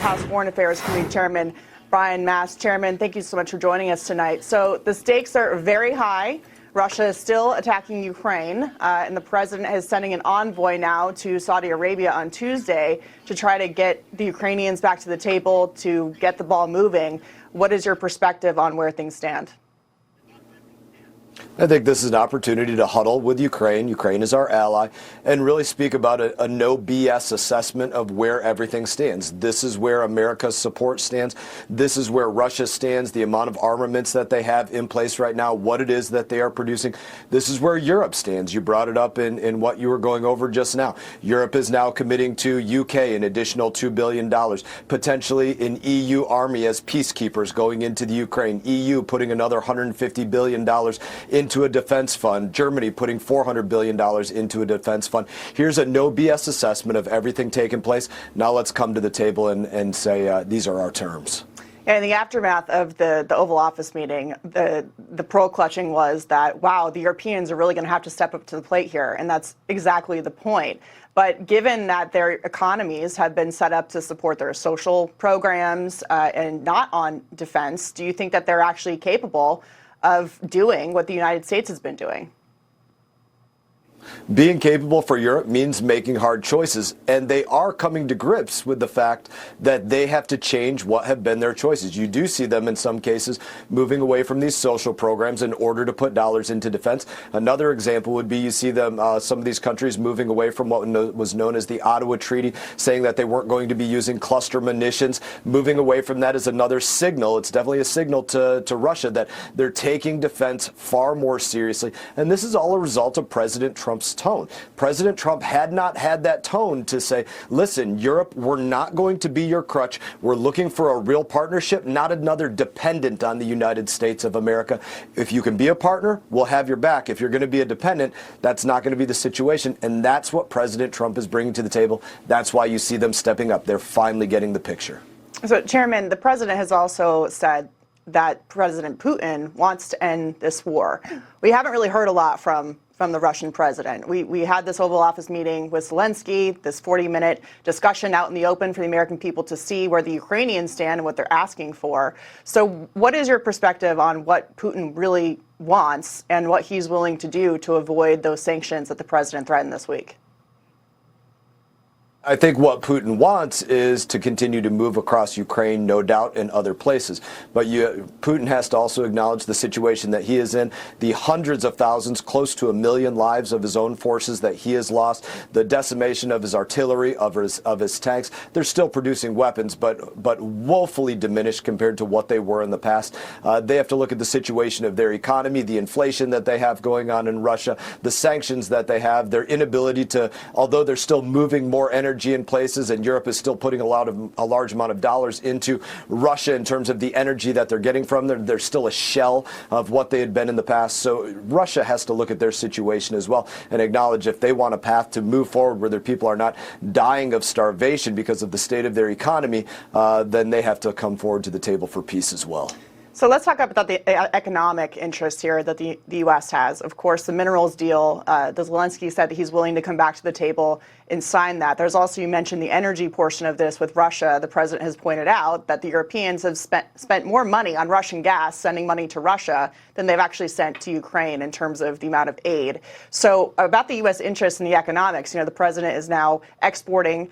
House Foreign Affairs Committee Chairman Brian Mast. Chairman, thank you so much for joining us tonight. So the stakes are very high. Russia is still attacking Ukraine, and the president is sending an envoy now to Saudi Arabia on Tuesday to try to get the Ukrainians back to the table to get the ball moving. What is your perspective on where things stand? I think this is an opportunity to huddle with Ukraine. Ukraine is our ally, and really speak about a no BS assessment of where everything stands. This is where America's support stands. This is where Russia stands, the amount of armaments that they have in place right now, what it is that they are producing. This is where Europe stands. You brought it up in what you were going over just now. Europe is now committing to UK an additional $2 billion, potentially an EU army as peacekeepers going into the Ukraine, EU putting another $150 billion into a defense fund, Germany putting $400 billion into a defense fund. Here's a no BS assessment of everything taking place. Now let's come to the table and say these are our terms. In the aftermath of the Oval Office meeting, the pearl clutching was that, wow, the Europeans are really going to have to step up to the plate here, and that's exactly the point. But given that their economies have been set up to support their social programs and not on defense, do you think that they're actually capable of doing what the United States has been doing? Being capable for Europe means making hard choices, and they are coming to grips with the fact that they have to change what have been their choices. You do see them in some cases moving away from these social programs in order to put dollars into defense. Another example would be you see them, some of these countries moving away from what was known as the Ottawa Treaty, saying that they weren't going to be using cluster munitions. Moving away from that is another signal. It's definitely a signal to Russia that they're taking defense far more seriously, and this is all a result of President Trump's tone. President Trump had not had that tone to say, listen, Europe, we're not going to be your crutch. We're looking for a real partnership, not another dependent on the United States of America. If you can be a partner, we'll have your back. If you're going to be a dependent, that's not going to be the situation. And that's what President Trump is bringing to the table. That's why you see them stepping up. They're finally getting the picture. So, Chairman, the president has also said that President Putin wants to end this war. We haven't really heard a lot from the Russian president. We had this Oval Office meeting with Zelensky, this 40-minute discussion out in the open for the American people to see where the Ukrainians stand and what they're asking for. So what is your perspective on what Putin really wants and what he's willing to do to avoid those sanctions that the president threatened this week? I think what Putin wants is to continue to move across Ukraine, no doubt, and other places. But Putin has to also acknowledge the situation that he is in, the hundreds of thousands, close to 1 million lives of his own forces that he has lost, the decimation of his artillery, of his tanks. They're still producing weapons, but woefully diminished compared to what they were in the past. They have to look at the situation of their economy, the inflation that they have going on in Russia, the sanctions that they have, their inability to, although they're still moving more energy in places, and Europe is still putting a large amount of dollars into Russia in terms of the energy that they're getting from them. They're still a shell of what they had been in the past. So Russia has to look at their situation as well and acknowledge if they want a path to move forward where their people are not dying of starvation because of the state of their economy, then they have to come forward to the table for peace as well. So let's talk about the economic interest here that the U.S. has. Of course, the minerals deal, Zelensky said that he's willing to come back to the table and sign that. There's also, you mentioned the energy portion of this with Russia. The president has pointed out that the Europeans have spent more money on Russian gas, sending money to Russia, than they've actually sent to Ukraine in terms of the amount of aid. So about the U.S. interest in the economics, the president is now exporting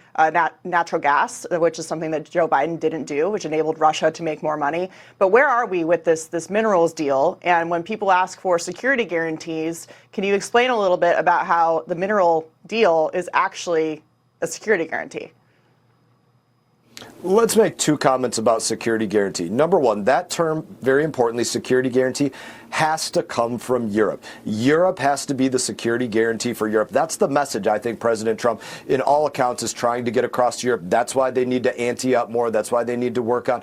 natural gas, which is something that Joe Biden didn't do, which enabled Russia to make more money. But where are we with this minerals deal? And when people ask for security guarantees, can you explain a little bit about how the mineral deal is actually a security guarantee? Let's make two comments about security guarantee. Number one, that term, very importantly, security guarantee, has to come from Europe. Europe has to be the security guarantee for Europe. That's the message I think President Trump, in all accounts, is trying to get across to Europe. That's why they need to ante up more. That's why they need to work on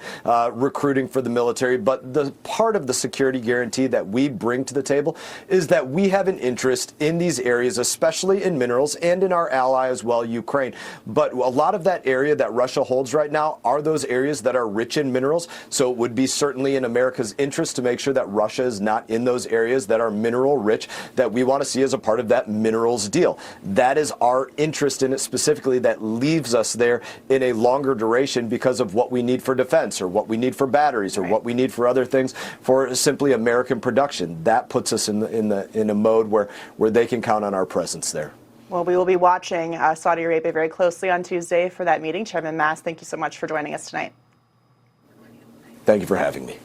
recruiting for the military. But the part of the security guarantee that we bring to the table is that we have an interest in these areas, especially in minerals and in our ally as well, Ukraine. But a lot of that area that Russia holds right now, now are those areas that are rich in minerals. So it would be certainly in America's interest to make sure that Russia is not in those areas that are mineral rich that we want to see as a part of that minerals deal. That is our interest in it specifically that leaves us there in a longer duration because of what we need for defense or what we need for batteries or what we need for other things for simply American production. That puts us in a mode where they can count on our presence there. Well, we will be watching Saudi Arabia very closely on Tuesday for that meeting. Chairman Mast, thank you so much for joining us tonight. Thank you for having me.